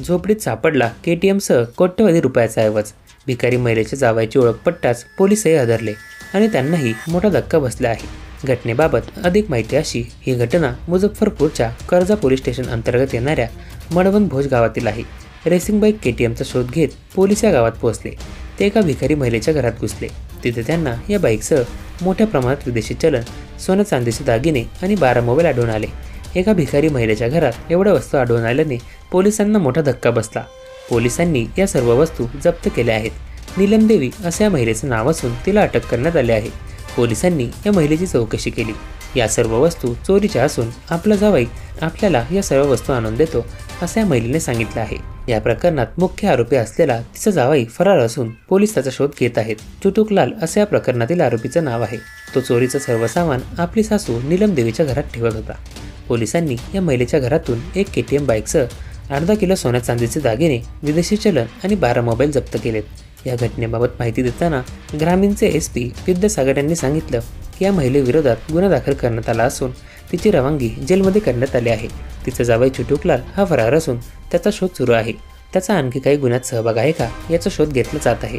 झोपडीत सापडला KTM सह कोट्यवधी रुपयाचा ऐवज। भिकारी महिलेच्या जावयाची ओळख पटताच पोलीसही हादरले आणि त्यांनाही मोठा धक्का बसला आहे। घटनेबाबत अधिक माहिती अशी, ही घटना मुझफ्फरपूरच्या कर्जा पोलीस स्टेशन अंतर्गत येणाऱ्या मडवन भोज गावातील आहे। रेसिंग बाईक KTMचा शोध घेत पोलीस या गावात पोहोचले। ते एका भिकारी महिलेच्या घरात घुसले। तिथे त्यांना या बाईकसह मोठ्या प्रमाणात विदेशी चलन, सोनं चांदीचे दागिने आणि 12 मोबाईल आढळून आले। एका भिकारी महिलेच्या घरात एवढ्या वस्तू आढळून आल्याने पोलिसांना मोठा धक्का बसला। पोलिसांनी या सर्व वस्तू जप्त केल्या आहेत। नीलम देवी असे या महिलेचे नाव असून तिला अटक करण्यात आली आहे। पोलिसांनी या महिलेची चौकशी केली। या सर्व वस्तू चोरीच्या असून आपला जावई आपल्याला या सर्व वस्तू आणून देतो असे या महिलेने सांगितले आहे। या प्रकरणात मुख्य आरोपी असलेला तिचा जावई फरार असून पोलीस त्याचा शोध घेत आहेत। चुटुकलाल असे या प्रकरणातील आरोपीचं नाव आहे। तो चोरीचं सर्व सामान आपली सासू नीलम देवीच्या घरात ठेवत होता। पोलिसांनी या महिलेच्या घरातून एक KTM बाईकसह अर्धा किलो सोन्या चांदीचे दागिने, विदेशी चलन आणि 12 मोबाईल जप्त केलेत। या घटनेबाबत माहिती देताना ग्रामीणचे SP विद्यासागर यांनी सांगितलं की या महिलेविरोधात गुन्हा दाखल करण्यात आला असून तिची रवानगी जेलमध्ये करण्यात आली आहे। तिचा जावई चुटुकलाल हा फरार असून त्याचा शोध सुरू आहे। त्याचा आणखी काही गुन्ह्यात सहभाग आहे का याचा शोध घेतला जात आहे।